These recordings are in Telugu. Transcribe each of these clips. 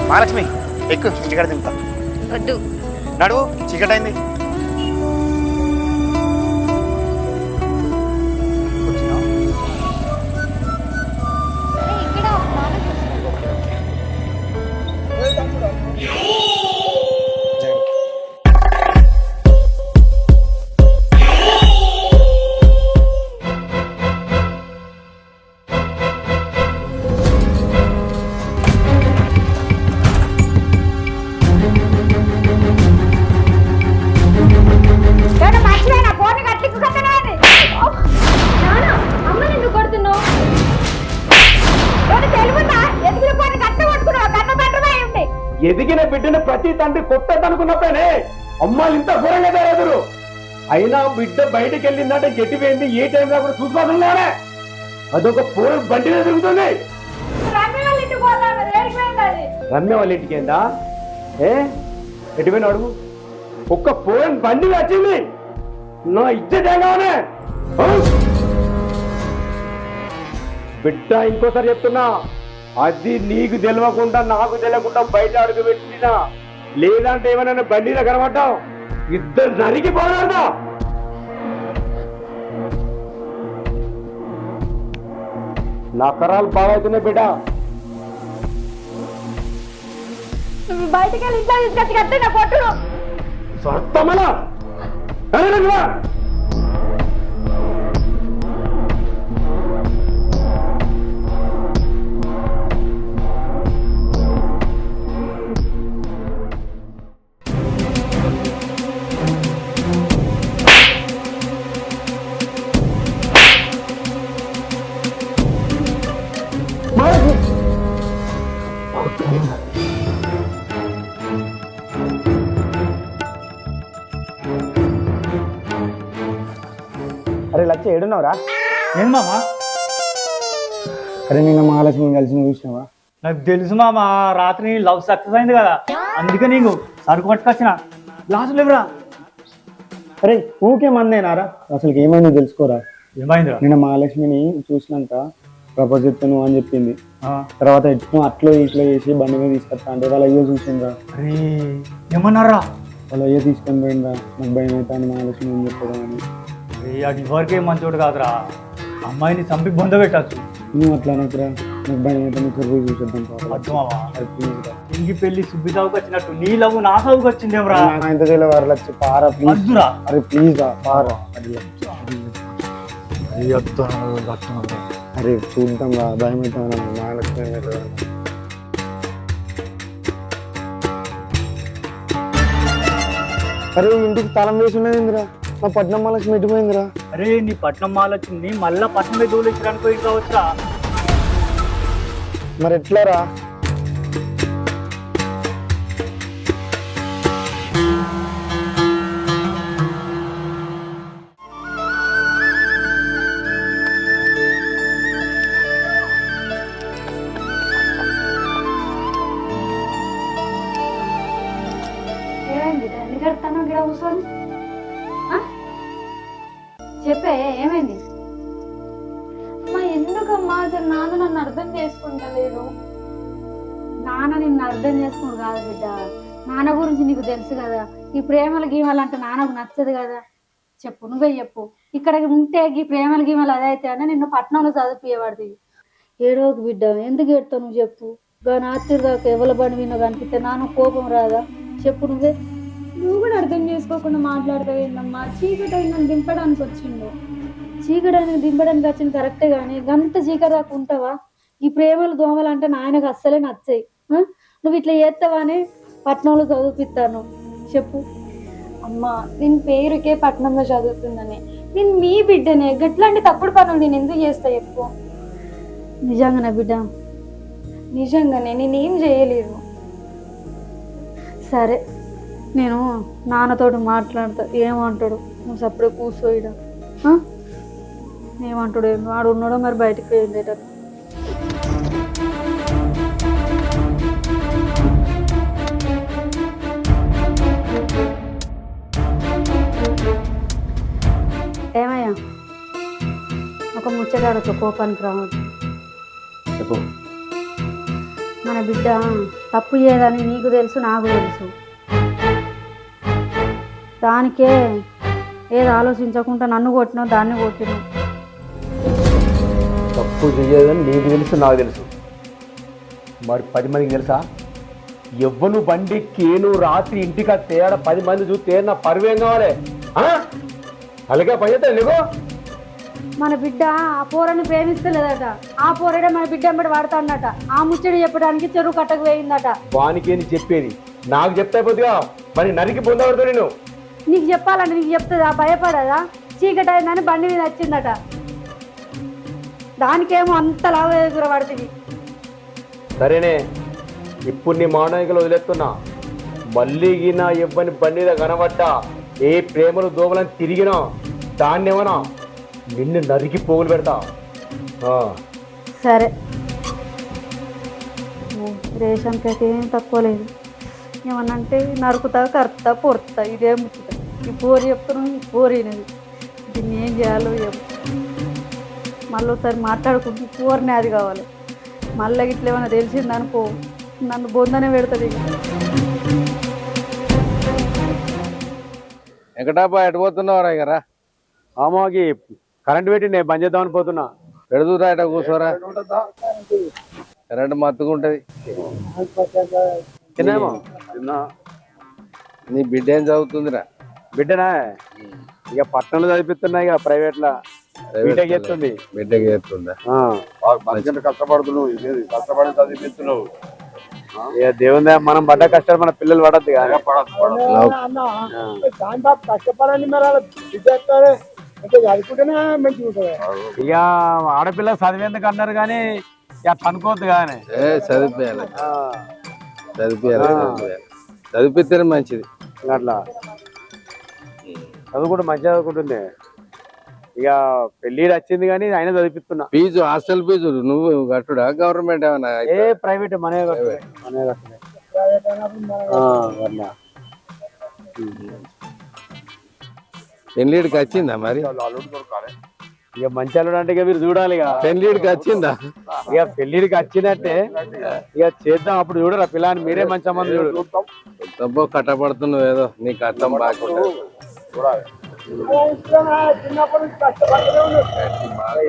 మహాలక్ష్మి ఎక్కు ఇంటికాడ తింటా. వద్దు. నడువు, చీకటైంది. ఎదిగిన బిడ్డను ప్రతి తండ్రి కొట్టదనుకున్నప్పుడే అమ్మాయిలు ఇంత ఘోరంగా తయారెదురు. అయినా బిడ్డ బయటకు వెళ్ళిందంటే గట్టిపోయింది. ఏ టైంలో కూడా చూసుకోవాలన్నానే అదొక పూర బండిలో తిరుగుతుంది. రమ్య వాళ్ళ ఇంటికి ఏందా? ఎటుపోయిన అడుగు. ఒక్క పూరని బండి వచ్చింది. నా ఇజ్జత్ ఏం కావాలే? బిడ్డ ఇంకోసారి చెప్తున్నా, అది నీకు తెలియకుండా నాకు తెలియకుండా బయట అడుగు పెట్టినా లేదంటే ఏమైనా బండిలో కనబడ్డావు ఇద్దరు నరికిపోరాదా? నకరాలు బాగవుతున్నాయి బిడ్డ. బయటకి వెళ్ళి ఇంట్లో తీసుకొచ్చి కట్టి నా కొట్టును స్వర్థమలా అరే లచ్చ ఏడున్నావురా? ఏం మామా? అరే నిన్న మహాలక్ష్మి కలిసి చూసినావా? నాకు తెలుసు మామ, రాత్రి లవ్ సక్సెస్ అయింది కదా, అందుకే నీకు సరుకు పట్టుకొచ్చిన. గ్లాసులు ఇవ్వరా? అరే ఊకే మందేనారా? అసలు ఏమైందో తెలుసుకోరా? ఏమైందిరా? నిన్న మహాలక్ష్మిని చూసినాక ప్రపోజ్ చెప్తాను అని చెప్పింది. తర్వాత ఎట్లా అట్లో ఇట్లా చేసి బండి మీద తీసుకొస్తా అంటే వాళ్ళ అయ్యో చూసిండ్రా. అరే ఏమన్నారా? వాళ్ళ అయ్యో తీసుకొని పోయిండ్రా. నాకు భయం అవుతాను మహాలక్ష్మి ఏం చెప్తారా అని. అది ఎవరికే మంచోడు కాదురా, అమ్మాయిని చంపి బొంద పెట్టచ్చు. నువ్వు అట్లా అనకురా, నాకు భయం అవుతాను. పోయి చూసేద్దాం. ఇంటి పెళ్లి సుబ్బి సాగుకు వచ్చినట్టు నీ లవ్ నా సాగుకు వచ్చిందేమరా? ఇంత చేయలే వారు లక్ష పారా ప్లీజ్. అరే ప్లీజ్ రా పారా. అరే చూద్దాం రా, భయం అవుతాను మహాలక్ష్మి. అరే ఇంటికి తాళం వేసి ఉన్నదిరా. నా పట్నం మహాలక్ష్మి ఎట్టిపోయిందిరా? అరే నీ పట్నం మహాలక్ష్మి మళ్ళా పట్నం మీద దూలేసడానికి పోయి కావచ్చురా. మరి ఎట్లారా? చెప్పే ఏమైంది? అమ్మా ఎందుకమ్మా అసలు నాన్న నన్ను అర్థం చేసుకుంటలేడు. నాన్న నిన్ను అర్థం చేసుకున్నాడు కాదు బిడ్డ, నాన్న గురించి నీకు తెలుసు కదా. ఈ ప్రేమలు గీమలు అంటే నాన్నకు నచ్చదు కదా. చెప్పు, నువ్వే చెప్పు. ఇక్కడ ఉంటే ఈ ప్రేమలు గీమలు అదైతే అని నిన్ను పట్టణంలో చదివిపోయేవాడిది. ఏడోకు బిడ్డ, ఎందుకు ఏడుతావు నువ్వు చెప్పు. రాత్రి దాకా ఎవరి బండి వినో కనిపిస్తే నాన్న కోపం రాదా? చెప్పు నువ్వే. నువ్వు కూడా అర్థం చేసుకోకుండా మాట్లాడతావు ఏందమ్మా? చీకటి నన్ను దింపడానికి వచ్చిండు. చీకడానికి దింపడానికి వచ్చింది కరెక్టే, కానీ గంత చీకటి దాకా ఉంటావా? ఈ ప్రేమలు దోమలు అంటే నాయనకు అస్సలే నచ్చాయి. నువ్వు ఇట్లా చేస్తావా అని పట్నంలో చదివిపిస్తాను. చెప్పు. అమ్మా నేను పేరుకే పట్నంలో చదువుతుందని, నేను మీ బిడ్డనే. గట్లాంటి తప్పుడు పనులు నేను ఎందుకు చేస్తా చెప్పు. నిజంగానే బిడ్డ, నిజంగానే నేనేం చేయలేదు. సరే నేను నాన్నతోటి మాట్లాడతా, ఏమంటాడు. నువ్వు సప్పుడే కూర్చోయిడా. ఏమంటాడు? వాడు ఉన్నాడో మరి బయటకు పోయిందేట. ఏమయ్యా, ఒక ముచ్చటాడుతో కోపానికి రావద్దు. చెప్పు. మన బిడ్డ తప్పు చేయదని నీకు తెలుసు, నాకు తెలుసు. దానికే ఏది ఆలోచించకుండా నన్ను కొట్టినావు, దాన్ని కొట్టినావు. తప్పు చేయదని నీకు తెలుసు, నాకు తెలుసు. మరి 10 మందికి తెలుసా? ఎవ్వను బండి కేను రాత్రి ఇంటికి తేడ 10 మంది చూస్తే నా పరువేం కావాలి? అలాగే పని చేస్తా నీకు. మన బిడ్డ ఆ పోరని ప్రేమిస్తలేదట, ఆ పోరడే మన బిడ్డ ఎంబడి వాడుతాడట. ఆ ముచ్చడి చెప్పడానికి చెరువు కట్టకు వేయిందట. వానికేని చెప్పేది? నాకు చెప్తా కొద్దిగా మరి నరికి పొందవద్దు. నేను నీకు చెప్పాలంటే నీకు చెప్తుందా? భయపడదా? చీకటి అయిందని బండి మీద వచ్చిందట. దానికేమో అంత లాభ ఎదురపడుతుంది. సరేనే, ఇప్పుడు నీ మానవికలు వదిలేస్తున్నా. మళ్ళీ నా ఇవ్వని బండి మీద కనబడ్డా, ఏ ప్రేమలు దోమలని తిరిగినా దాన్ని ఏమన్నా నిన్ను నరికి పోగులు పెడతా. సరే, రేషన్కి అయితే ఏం తక్కువ లేదు. ఏమన్నంటే నరుకుతా, కరుతా, పొరుతా, ఇదే ముచ్చుతా. ఈ పోరి చెప్తున్నాను, ఈ పోరినది. దీన్ని ఏం చేయాలో ఏమో. మళ్ళీ ఒకసారి మాట్లాడుకుంటూ పోరిని అది కావాలి. మళ్ళీ ఇట్లా ఏమైనా తెలిసిందనుకో నన్ను బొందనే పెడుతుంది. వెంకటాపా ఎటు పోతున్నావురా? ఇకరా అమ్మకి కరెంట్ పెట్టి నేను బంద్ చేద్దామని పోతున్నా. పెడుతురా, ఇట కూర్చోరా. కరెంట్ మత్తుకుంటది. తిన్నామో నీ బిడ్డ ఏం చదువుతుందిరా? బిడ్డనా ఇక పట్టణంలో చదివిస్తున్నా, ఇక ప్రైవేట్ లా బీటెక్ చేస్తుంది. బిడ్డకి చేస్తుందా? కష్టపడుతున్నావు, కష్టపడి చదివిస్తున్నావు. ఇక దేవుందా, మనం పడ్డ కష్టాలు మన పిల్లలు పడద్దు కానీ. కష్టపడండి మరి చదువుకుంటేనే మంచిగా ఉంటుంది. ఇక ఆడపిల్ల చదివేందుకు అన్నారు కానీ ఇక అనుకోవద్దు కానీ. చదివిపోయాలి, చదివిస్తేనే మంచిది. అట్లా చదువుకుంటే మంచిగా చదువుకుంటుంది. ఇక పెళ్లి వచ్చింది కానీ ఆయన చదివిస్తున్నా. ఫీజు, హాస్టల్ ఫీజు నువ్వు కట్టుడా గవర్నమెంట్ ఏమన్నా? ప్రైవేట్ మనే పెళ్లిడికి వచ్చిందా మరి? ఇక మంచి అల్లుడు అంటే ఇక మీరు చూడాలి. ఇక పెళ్లిడికి వచ్చిందా? ఇక పెళ్లిడికి వచ్చినట్టే ఇక చేద్దాం. అప్పుడు చూడరా పిల్లని, మీరే మంచి మంది చూడు. కట్టపడుతున్నావు ఏదో నీ కట్టం బాగా.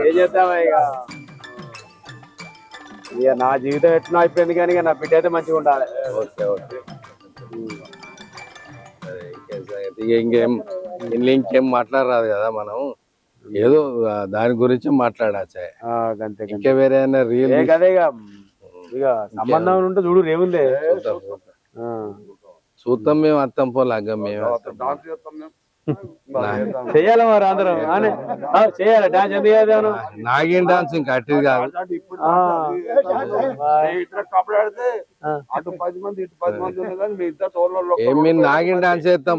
ఏం చేద్దామా ఇక నా జీవితం ఎట్లా అయిపోయింది కానీ ఇక నా బిడ్డ అయితే మంచిగా ఉండాలి. ఓకే ఓకే, ఇంకేం మాట్లాడరాదు కదా మనం. ఏదో దాని గురించి మాట్లాడచ్చా, ఇంకా వేరే రియల్ కదే. ఇక సంబంధం ఉంటే చూడు రేముంది. చూద్దాం, మేము అత్తం పోలాగా మేము చెయ్యాలి మరి అందరం. చెయ్యాలి డాన్స్. ఎందుకు చేద్దాను? నాగేం డాన్స్ ఇంకా అట్టిది కాదు. ఏమి నాగేం డాన్స్ చేస్తాం.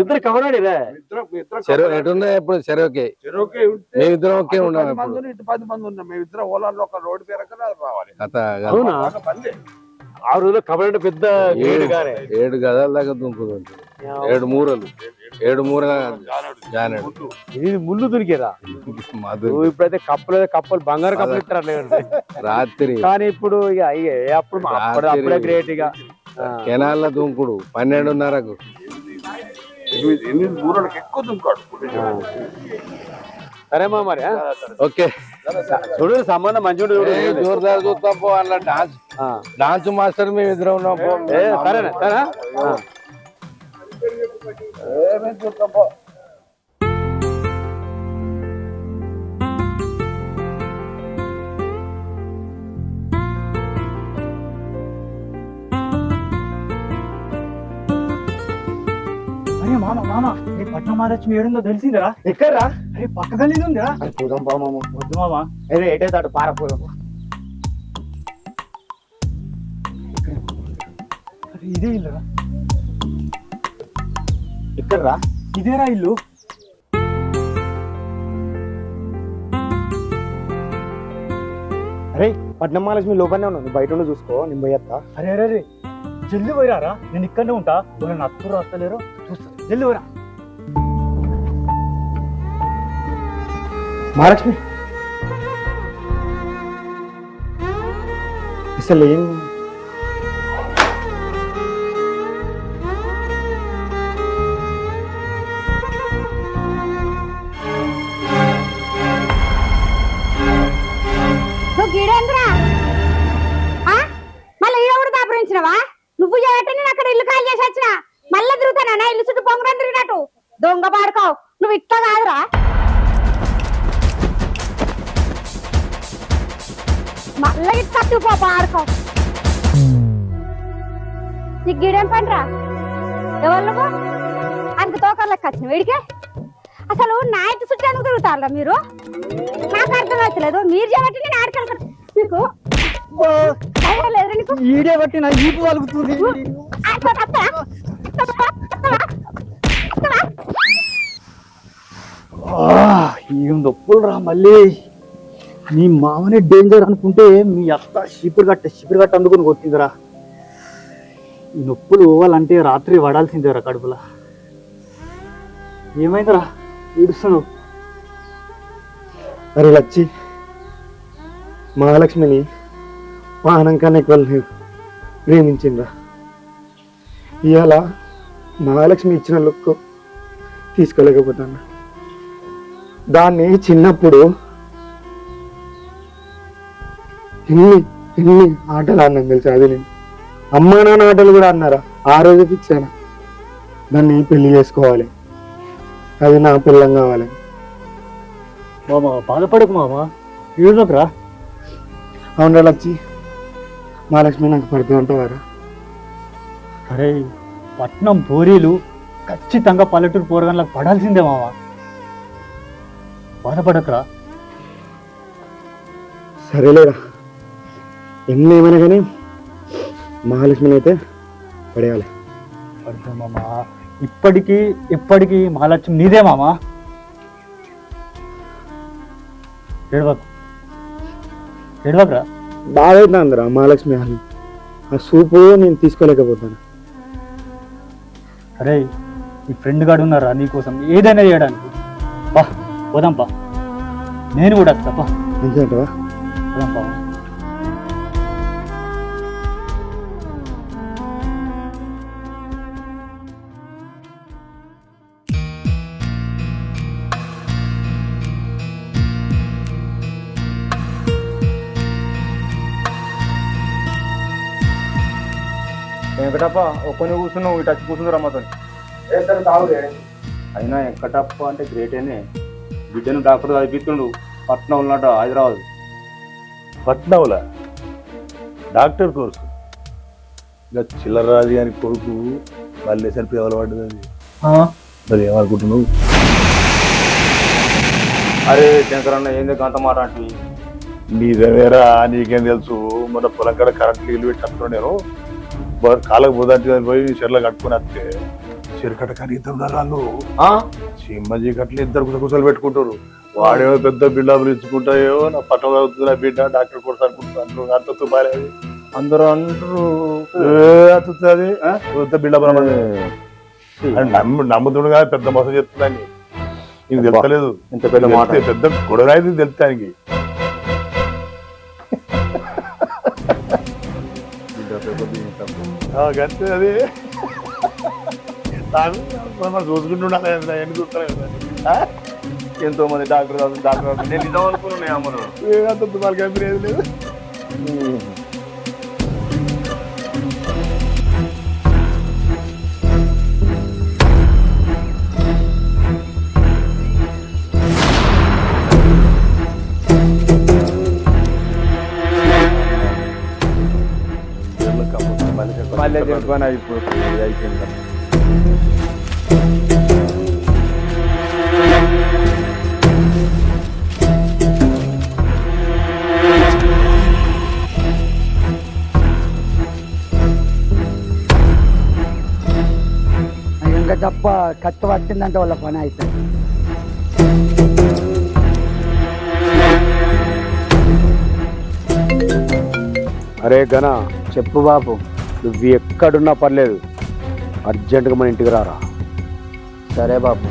ఇద్దరు కబడ్డీరా చెరువు ఎటున్నాయి ఇప్పుడు? చెరువుకి మేమిద్దరం ఒకే ఉన్నాం. 10 మంది ఉన్నాం మేమిద్దరం. ఓలాలో ఒక రోడ్డు పేరక రావాలి. అవునా? ఆ రోజులో కబడ్డీ పెద్ద 7 గదాల దాకా దుంకుతుంది. 7 మూరలు జానడు. ఇది ముళ్ళు దునికేరా ఇప్పుడైతే కప్పలు బంగారు కప్పలు ఇస్తారు రాత్రి. కానీ ఇప్పుడు ఇక అప్పుడే గ్రేట్. ఇక కెనాల్లో దుంకుడు 12:30కు. 8 మూరలకు ఎక్కువ దుంకాడు. సరేమా మరి. ఓకే చూడు, సంబంధం మంచిగా జోరుదారు చూస్తాం పో. అలా డాన్స్ మాస్టర్ మేము ఇద్దరం ఉన్నాం పో. సరేనా? సరే చూస్తాం పో. అరే మామ నీ పట్నం మహాలక్ష్మి ఏడుందో తెలిసిందిరా? ఎక్కడ్రా? అరే పక్క గలీది ఉందిరా. చూద్దాం పో మామ. వద్దు మామ, ఎటైతే పారపోదాం. అరే ఇదే ఇల్లురా. ఎక్కడ్రా? ఇదేరా ఇల్లు. అరే పట్నం మహాలక్ష్మి లోపలనే ఉన్నావు, నువ్వు బయట చూసుకో, నేను పోయేస్తా. అరే అరే అరే జల్ది పోయిరారా, నేను ఇక్కడనే ఉంటా. నన్ను అత్తరు వస్తలేరు చూస్తా. జల్ది పోయిరా. మహాలక్ష్మి అసలు ఏం నువ్వు గీడేంద్రా మళ్ళీ ఈడ కూడా దాపురించినవా? నువ్వు చేయటం నేను అక్కడ ఇల్లు కాల్ చేసి వచ్చిన మళ్ళీ తిరుగుతానా ఇల్లు చుట్టూ పొంగడం తిరిగినట్టు దొంగ పాడుకోవు. నువ్వు ఇట్లా కాదురా, మళ్ళీ ఇట్లా పో పాడుకో. నీకు గీడేం పనిరా? ఎవరు నువ్వు? అందుకు తోకర్లకు వచ్చిన వీడికే అసలు నా ఇంటి చుట్టూ ఎందుకు తిరుగుతారా మీరు? నాకు అర్థం అవుతలేదు. మీరు చేయబట్టి నేను ఆడకెళ్ళి మీకు లేదు నీకు ఈడే బట్టి నా ఈపు కలుగుతుంది. ఏం నొప్పులు రా మళ్ళీ. మీ మామనే డేంజర్ అనుకుంటే మీ అత్త షిపిరి కట్ట అందుకుని కొట్టిందిరా. ఈ నొప్పులు పోవాలంటే రాత్రి పడాల్సిందేరా కడుపులా. ఏమైందిరా ఏడుస్తున్నావు? అరే లచ్చి, మహాలక్ష్మిని పానం కన్నా ఎక్కువ ప్రేమించిండ్రా. ఇవాళ మహాలక్ష్మి ఇచ్చిన లుక్ తీసుకోలేకపోతాను. దాన్ని చిన్నప్పుడు ఎన్ని ఆటలు ఆడినాం తెలుసా? అది నేను అమ్మా నాన్న ఆటలు కూడా అన్నారా. ఆ రోజు ఫిక్స్ అయినా దాన్ని పెళ్లి చేసుకోవాలి, అది నా పిల్లం కావాలి. మామ బాధపడకు మామ, ఏడునొకరా. అవునరా లచ్చి, మహాలక్ష్మి నాకు పడుతూ ఉంటావారా? అరే పట్నం పోరీలు ఖచ్చితంగా పల్లెటూరు పోరగాళ్ళకి పడాల్సిందే మామ, బాధపడకరా. సరేలేరా, ఎన్ని ఏమైనా కానీ మహాలక్ష్మిని అయితే పడేయాలి. పడతాం మామ, ఇప్పటికీ ఎప్పటికీ మహాలక్ష్మి నీదే మామ. ఏడవకరా. బాగా అవుతుందిరా మహాలక్ష్మి హాల్. ఆ సూపు నేను తీసుకోలేకపోతాను. అరే ఈ ఫ్రెండ్ గాడు ఉన్నారా నీకోసం ఏదైనా చేయడానికి. పా పోదాం పా, నేను కూడా వస్తా. పా మంచిదంటవా? పోదాం పా. వెంకటప్ప ఒక్కని కూర్చున్నావు, ఇటు వచ్చి కూర్చుంది రమ్మతో. అయినా వెంకటప్ప అంటే గ్రేటేనే. బిడ్డను డాక్టర్ చదివిస్తుండు, పట్నం ఉన్నట్టు హైదరాబాద్. పట్నంలా డాక్టర్ కోర్సు ఇంకా చిల్లరాజు అని కొడుకు మళ్ళీ సరిపోయి ఎవరు పడ్డది అది. మరి ఏమనుకుంటున్నావు? అరే శంకరన్న ఏంది గంట మాట అంటే? నీదేవేరా, నీకేం తెలుసు? మన పొలం కాడ కరెంట్ నీళ్ళు పెట్టి వస్తున్నాను నేను. కాలకు పోదంటే పోయి చెర్ల కట్టుకుని వస్తే చెరుకట కానీ ఇద్దరు ఉన్నారు వాళ్ళు. సింహజీ కట్లు ఇద్దరు కుసలు పెట్టుకుంటారు. వాడేమో పెద్ద బిల్డప్లు ఇచ్చుకుంటాయో నా పట్టణం అవుతుంది నా బిడ్డ డాక్టర్ కోర్సు అనుకుంటున్నారు. అంత బాగాలేదు అందరూ అంటారు. అది పెద్ద బిల్డప్ నమ్ముతుడు కానీ పెద్ద మోసం చెప్తుందని నీకు తెలుస్తలేదు. ఇంత పెద్ద మాట, పెద్ద గొడవ అయితే తెలుస్తానికి. అంతే అది చూసుకుంటున్నాను. ఎన్ని చూస్తాను ఎంతో మంది డాక్టర్ నేను నిజం అనుకున్నాను. అమ్మను వాళ్ళకి కంపెనీ ఏది లేదు. మళ్ళీ చెప్పాను అయిపోతుంది, అయిపోయింది. ఇంకా తప్ప కత్తి పట్టిందంటే వాళ్ళ పని అయిపోయింది. అరే గణ, చెప్పు బాబు, నువ్వు ఎక్కడున్నా పర్లేదు, అర్జెంటుగా మన ఇంటికి రారా. సరే బాబు.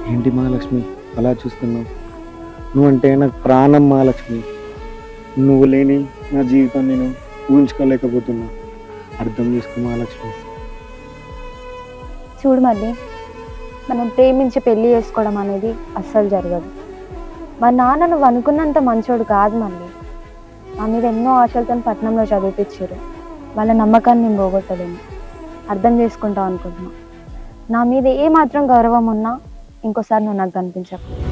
ఏంటి మహాలక్ష్మి అలా చూస్తున్నావు? నువ్వంటే నాకు ప్రాణం మహాలక్ష్మి. నువ్వు లేని నా జీవితం నేను ఊహించుకోలేకపోతున్నా. అర్థం చేసుకో మహాలక్ష్మి. చూడు మళ్ళీ, మనం ప్రేమించి పెళ్లి చేసుకోవడం అనేది అస్సలు జరగదు. మా నాన్న నువ్వు అనుకున్నంత మంచోడు కాదు మళ్ళీ. నా మీద ఎన్నో ఆశలతో పట్నంలో చదివిపించారు. వాళ్ళ నమ్మకాన్ని నేను పోగొట్టలేను. అర్థం చేసుకుంటావు అనుకుంటున్నా. నా మీద ఏ మాత్రం గౌరవం ఉన్నా ఇంకోసారి నువ్వు నాకు కనిపించకు.